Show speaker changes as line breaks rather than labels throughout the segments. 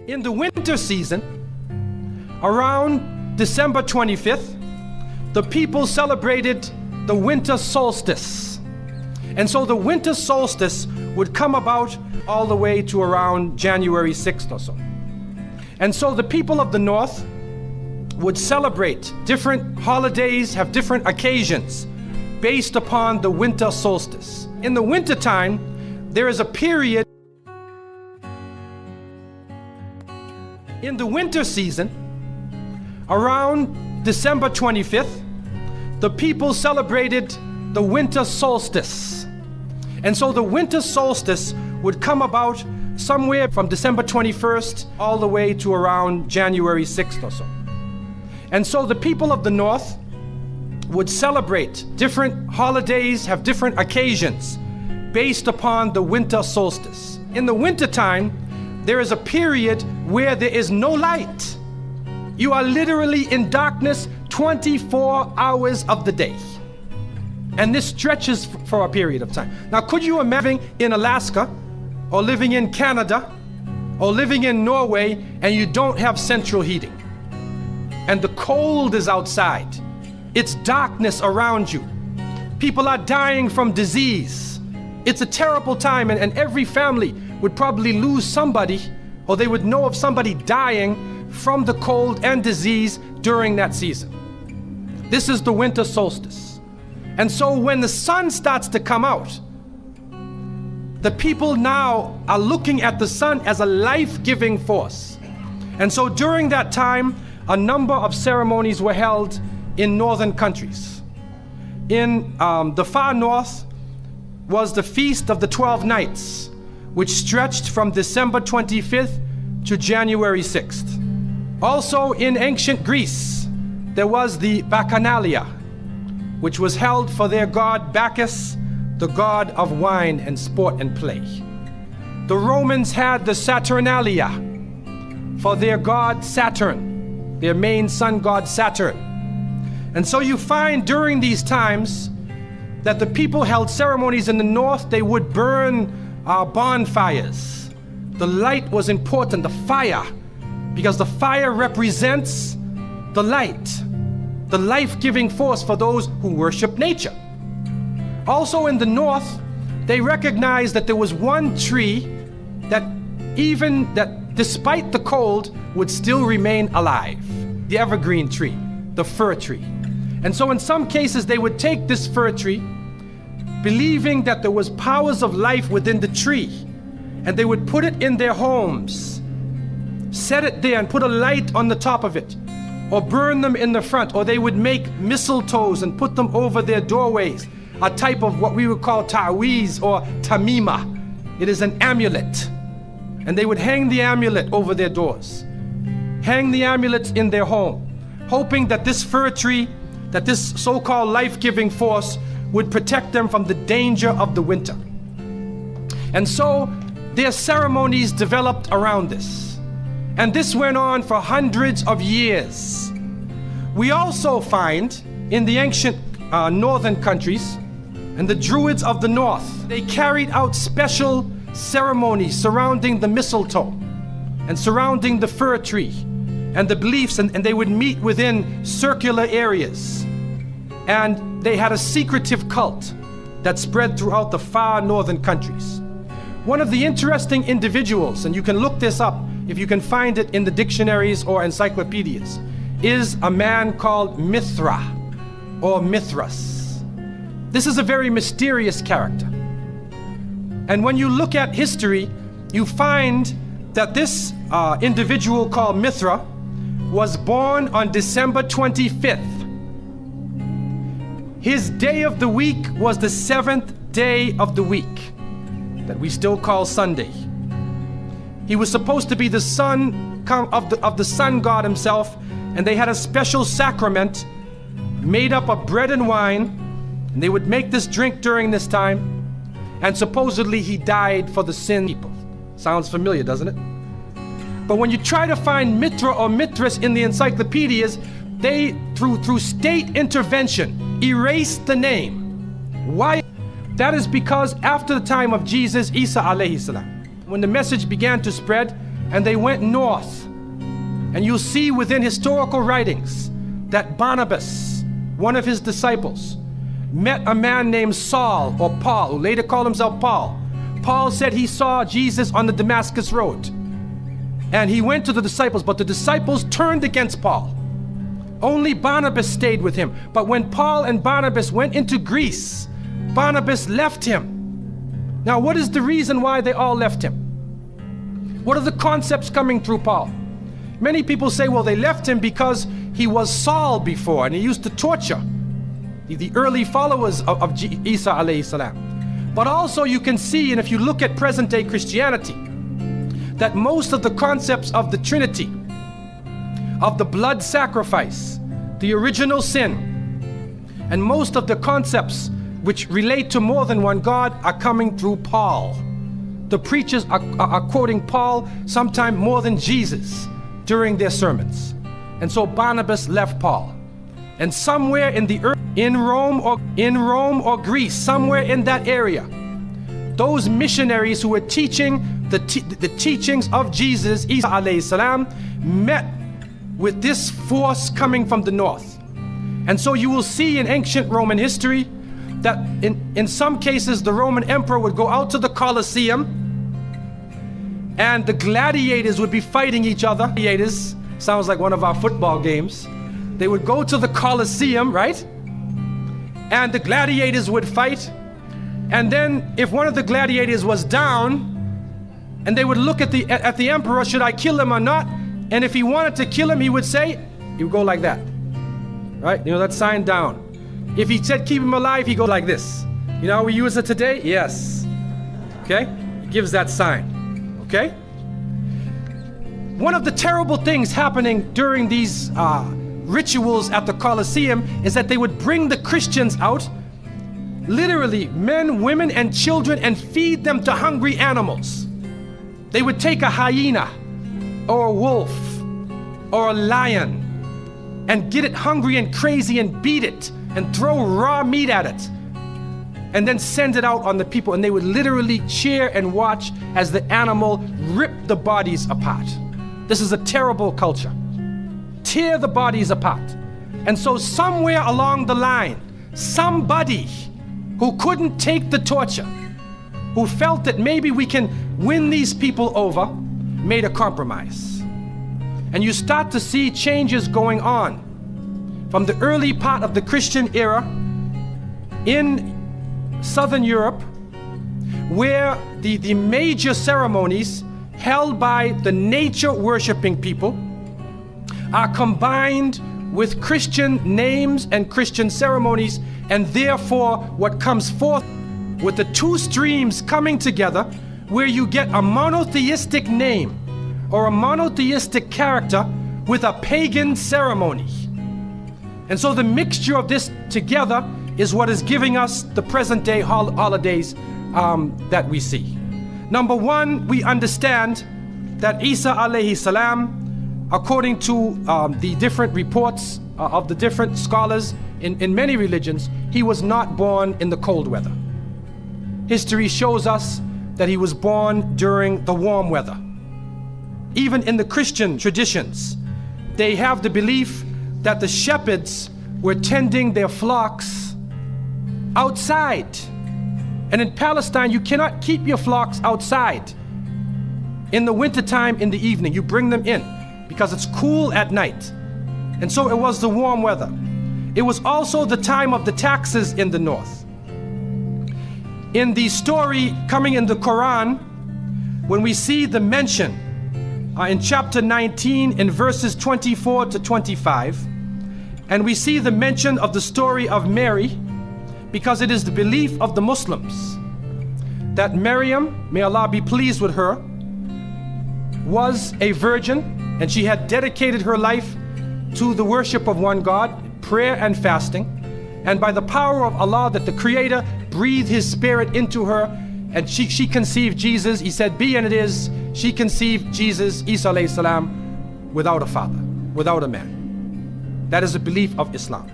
In the winter season, around December 25th, the people celebrated the winter solstice. And so the winter solstice would come about all the way to around January 6th or so. And so the people of the north would celebrate different holidays, have different occasions based upon the winter solstice. In the wintertime, there is a period. In the winter season, around December 25th, the people celebrated the winter solstice. And so the winter solstice would come about somewhere from December 21st all the way to around January 6th or so. And so the people of the north would celebrate different holidays, have different occasions based upon the winter solstice. In the wintertime, there is a period where there is no light. You are literally in darkness 24 hours of the day. And this stretches for a period of time. Now, could you imagine in Alaska, or living in Canada, or living in Norway, and you don't have central heating? And the cold is outside. It's darkness around you. People are dying from disease. It's a terrible time, and every family would probably lose somebody, or they would know of somebody dying from the cold and disease during that season. This is the winter solstice. And so when the sun starts to come out, the people now are looking at the sun as a life-giving force. And so during that time, a number of ceremonies were held in northern countries. In the far north was the Feast of the 12 Nights, which stretched from December 25th to January 6th. Also in ancient Greece, there was the Bacchanalia, which was held for their god Bacchus, the god of wine and sport and play. The Romans had the Saturnalia for their god Saturn, their main sun god Saturn. And so you find during these times that the people held ceremonies in the north. They would burn bonfires. The light was important, the fire, because the fire represents the light, the life-giving force for those who worship nature. Also in the north, they recognized that there was one tree that despite the cold would still remain alive, the evergreen tree, the fir tree. And so in some cases they would take this fir tree, believing that there was powers of life within the tree, and they would put it in their homes, set it there and put a light on the top of it, or burn them in the front, or they would make mistletoes and put them over their doorways, a type of what we would call ta'weez or tamima. It is an amulet. And they would hang the amulet over their doors, hang the amulets in their home, hoping that this fir tree, that this so-called life-giving force would protect them from the danger of the winter. And so their ceremonies developed around this. And this went on for hundreds of years. We also find in the ancient northern countries, and the Druids of the north, they carried out special ceremonies surrounding the mistletoe and surrounding the fir tree and the beliefs, and they would meet within circular areas. And they had a secretive cult that spread throughout the far northern countries. One of the interesting individuals, and you can look this up if you can find it in the dictionaries or encyclopedias, is a man called Mithra or Mithras. This is a very mysterious character. And when you look at history, you find that this individual called Mithra was born on December 25th. His day of the week was the 7th day of the week, that we still call Sunday. He was supposed to be the son of the sun god himself, and they had a special sacrament made up of bread and wine, and they would make this drink during this time, and supposedly he died for the sin people. Sounds familiar, doesn't it? But when you try to find Mithra or Mithras in the encyclopedias, they, through state intervention, erased the name. Why? That is because after the time of Jesus, Isa alayhi salam, when the message began to spread and they went north. And you'll see within historical writings that Barnabas, one of his disciples, met a man named Saul or Paul, who later called himself Paul. Paul said he saw Jesus on the Damascus road. And he went to the disciples, but the disciples turned against Paul. Only Barnabas stayed with him. But when Paul and Barnabas went into Greece, Barnabas left him. Now, what is the reason why they all left him? What are the concepts coming through Paul? Many people say, well, they left him because he was Saul before, and he used to torture the early followers of Isa alayhi salam. But also you can see, and if you look at present-day Christianity, that most of the concepts of the Trinity, of the blood sacrifice, the original sin, and most of the concepts which relate to more than one God are coming through Paul. The preachers are quoting Paul sometime more than Jesus during their sermons. And so Barnabas left Paul. And somewhere in the earth, in Rome or Greece, somewhere in that area, those missionaries who were teaching the teachings of Jesus, Isa alayhi salam, met with this force coming from the north. And so you will see in ancient Roman history that in some cases the Roman emperor would go out to the Colosseum and the gladiators would be fighting each other. Gladiators sounds like one of our football games. They would go to the Colosseum, right? And the gladiators would fight. And then if one of the gladiators was down, and they would look at the emperor, should I kill him or not? And if he wanted to kill him, he would say, he would go like that, right? You know, that sign down. If he said keep him alive, he go like this. You know how we use it today? Yes. Okay? He gives that sign. Okay? One of the terrible things happening during these rituals at the Colosseum is that they would bring the Christians out, literally men, women, and children, and feed them to hungry animals. They would take a hyena or a wolf or a lion and get it hungry and crazy and beat it and throw raw meat at it and then send it out on the people, and they would literally cheer and watch as the animal ripped the bodies apart. This is a terrible culture. Tear the bodies apart. And so somewhere along the line, somebody who couldn't take the torture, who felt that maybe we can win these people over, made a compromise. And you start to see changes going on from the early part of the Christian era in Southern Europe, where the major ceremonies held by the nature-worshipping people are combined with Christian names and Christian ceremonies, and therefore what comes forth with the two streams coming together, where you get a monotheistic name or a monotheistic character with a pagan ceremony. And so the mixture of this together is what is giving us the present day holidays that we see. Number one, we understand that Isa alayhi salam, according to the different reports of the different scholars in many religions, he was not born in the cold weather. History shows us that he was born during the warm weather. Even in the Christian traditions, they have the belief that the shepherds were tending their flocks outside. And in Palestine, you cannot keep your flocks outside. In the wintertime, in the evening, you bring them in because it's cool at night. And so it was the warm weather. It was also the time of the taxes in the north. In the story coming in the Quran, when we see the mention in chapter 19 in verses 24 to 25, and we see the mention of the story of Mary, because it is the belief of the Muslims that Maryam, may Allah be pleased with her, was a virgin, and she had dedicated her life to the worship of one God, prayer and fasting, and by the power of Allah, that the Creator breathed His Spirit into her, and she conceived Jesus. He said, be, and it is. She conceived Jesus, Isa alayhi salam, without a father, without a man. That is a belief of Islam.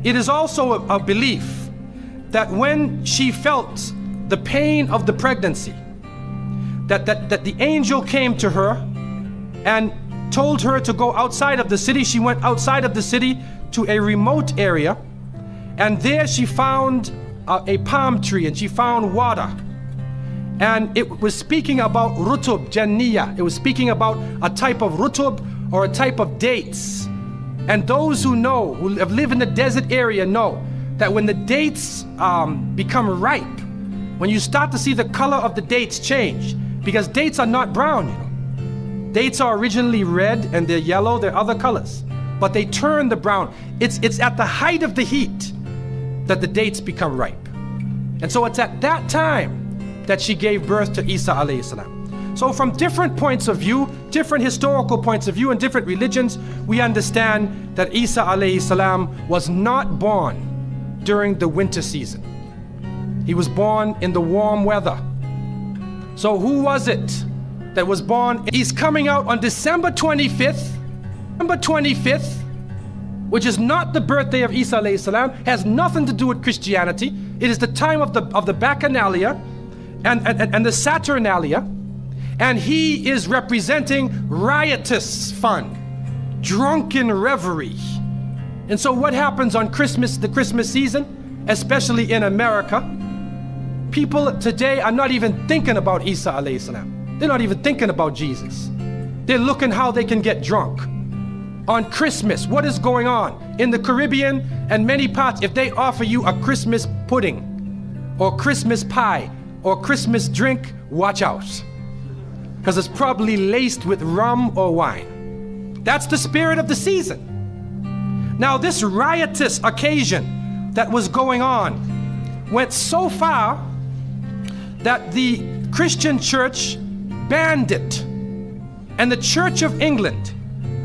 It is also a belief that when she felt the pain of the pregnancy, that the angel came to her and told her to go outside of the city. She went outside of the city to a remote area, and there she found a palm tree, and she found water. And it was speaking about rutub janniya. It was speaking about a type of rutub, or a type of dates. And those who know, who have lived in the desert area, know that when the dates become ripe, when you start to see the color of the dates change, because dates are not brown, you know. Dates are originally red and they're yellow, they're other colors, but they turn the brown. It's at the height of the heat that the dates become ripe. And so it's at that time that she gave birth to Isa alayhi salam. So from different points of view, different historical points of view and different religions, we understand that Isa alayhi salam was not born during the winter season. He was born in the warm weather. So who was it that was born? He's coming out on December 25th, which is not the birthday of Isa alayhi salam, has nothing to do with Christianity. It is the time of the Bacchanalia and the Saturnalia, and he is representing riotous fun, drunken revelry. And so what happens on Christmas, the Christmas season, especially in America? People today are not even thinking about Isa alayhi salam. They're not even thinking about Jesus. They're looking how they can get drunk. On Christmas, what is going on? In the Caribbean and many parts, if they offer you a Christmas pudding or Christmas pie or Christmas drink, watch out. Because it's probably laced with rum or wine. That's the spirit of the season. Now this riotous occasion that was going on went so far that the Christian church banned it. And the Church of England,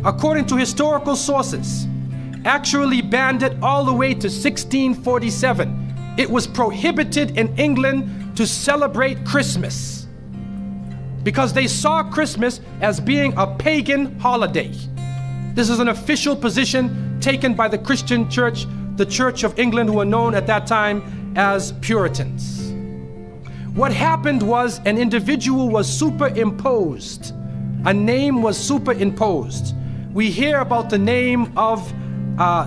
according to historical sources, actually banned it all the way to 1647. It was prohibited in England to celebrate Christmas because they saw Christmas as being a pagan holiday. This is an official position taken by the Christian church, the Church of England, who were known at that time as Puritans. What happened was an individual was superimposed. A name was superimposed. We hear about the name of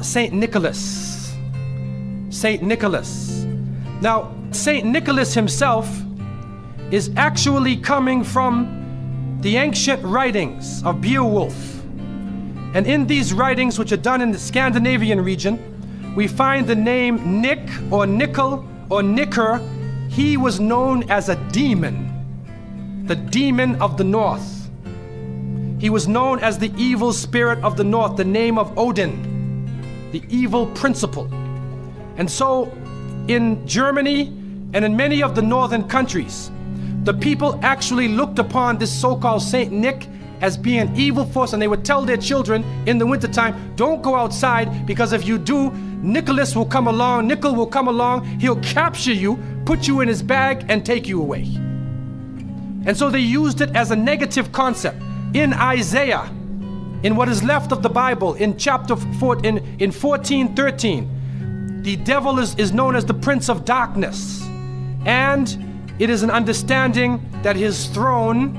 Saint Nicholas. Saint Nicholas. Now, Saint Nicholas himself is actually coming from the ancient writings of Beowulf. And in these writings, which are done in the Scandinavian region, we find the name Nick or Nickel or Nicker. He was known as a demon, the demon of the north. He was known as the evil spirit of the north, the name of Odin, the evil principle. And so in Germany and in many of the northern countries, the people actually looked upon this so-called Saint Nick as being an evil force, and they would tell their children in the wintertime, don't go outside, because if you do, Nicholas will come along, Nickel will come along, he'll capture you, put you in his bag, and take you away. And so they used it as a negative concept. In Isaiah, in what is left of the Bible, in chapter 4, in 14:13, the devil is known as the prince of darkness. And it is an understanding that his throne,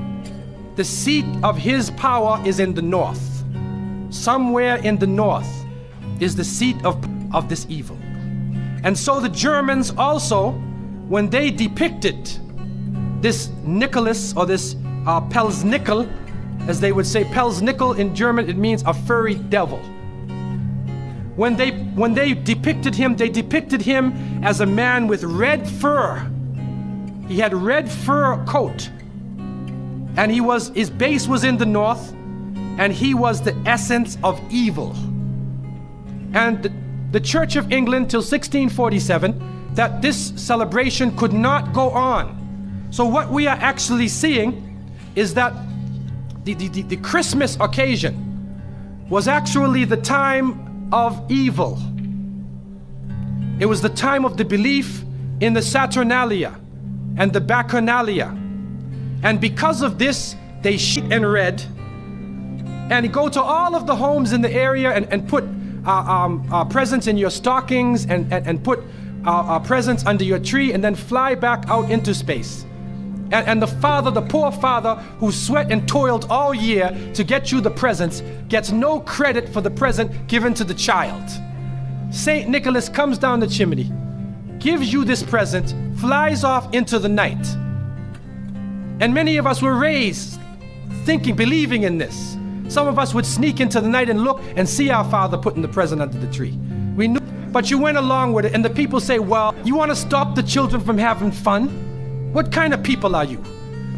the seat of his power, is in the north. Somewhere in the north is the seat of this evil. And so the Germans also, when they depicted this Nicholas, or this Pelsnickel, as they would say, Pelsnickel in German, it means a furry devil. When they depicted him, they depicted him as a man with red fur. He had red fur coat, and his base was in the north, and he was the essence of evil. And the Church of England till 1647, that this celebration could not go on. So what we are actually seeing is that the Christmas occasion was actually the time of evil. It was the time of the belief in the Saturnalia and the Bacchanalia. And because of this, they sheet and red and go to all of the homes in the area and put presents in your stockings and put presents under your tree, and then fly back out into space. And the father, the poor father who sweat and toiled all year to get you the presents, gets no credit for the present given to the child. St. Nicholas comes down the chimney, gives you this present, flies off into the night. And many of us were raised thinking, believing in this. Some of us would sneak into the night and look and see our father putting the present under the tree. We knew, but you went along with it, and the people say, well, you want to stop the children from having fun? What kind of people are you?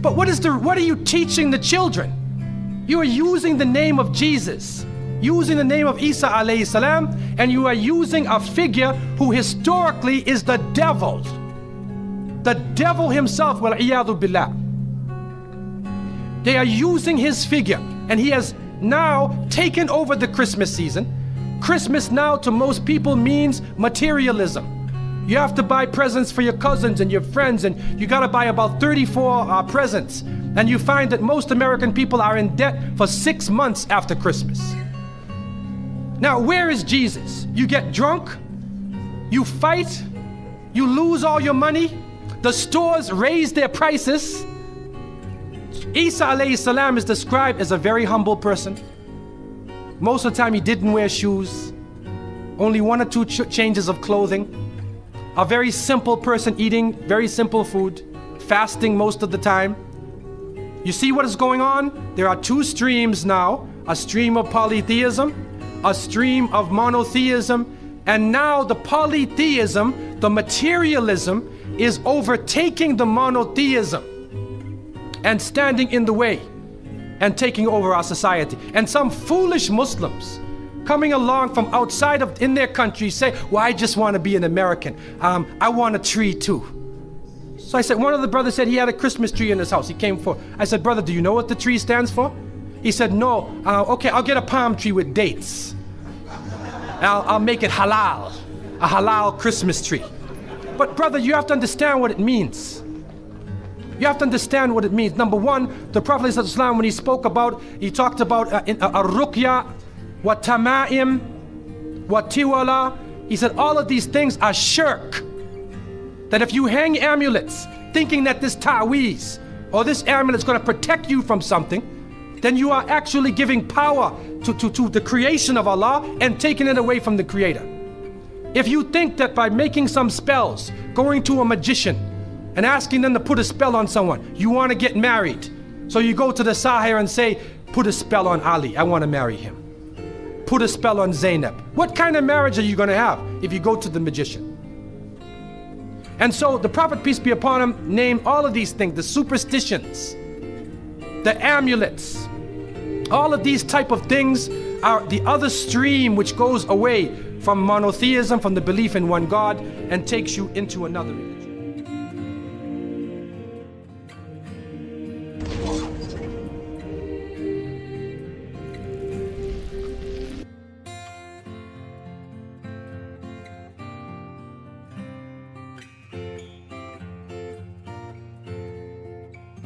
But what are you teaching the children? You are using the name of Jesus, using the name of Isa alayhi salam, and you are using a figure who historically is the devil. The devil himself, wal-iyadhu billah. They are using his figure, and he has now taken over the Christmas season. Christmas now to most people means materialism. You have to buy presents for your cousins and your friends, and you got to buy about 34 presents. And you find that most American people are in debt for 6 months after Christmas. Now, where is Jesus? You get drunk, you fight, you lose all your money, the stores raise their prices. Isa alayhi salam is described as a very humble person. Most of the time he didn't wear shoes, only 1 or 2 changes of clothing. A very simple person eating very simple food, fasting most of the time. You see what is going on? There are 2 streams now, a stream of polytheism, a stream of monotheism, and now the polytheism, the materialism, is overtaking the monotheism and standing in the way and taking over our society. And some foolish Muslims coming along from outside of in their country say, well, I just want to be an American. I want a tree too. So I said, one of the brothers said he had a Christmas tree in his house. He came for, I said, brother, do you know what the tree stands for? He said, no. Okay, I'll get a palm tree with dates. I'll make it halal, a halal Christmas tree. But brother, you have to understand what it means. You have to understand what it means. Number one, the Prophet ﷺ, when he spoke about, he talked about a-ruqya, wa tama'im, wa tiwala. He said all of these things are shirk. That if you hang amulets thinking that this ta'weez or this amulet is going to protect you from something, then you are actually giving power to the creation of Allah and taking it away from the Creator. If you think that by making some spells, going to a magician and asking them to put a spell on someone, you want to get married, so you go to the Sahir and say, put a spell on Ali, I want to marry him. Put a spell on Zainab. What kind of marriage are you going to have if you go to the magician? And so the Prophet, peace be upon him, named all of these things, the superstitions, the amulets, all of these type of things are the other stream which goes away from monotheism, from the belief in one God, and takes you into another religion.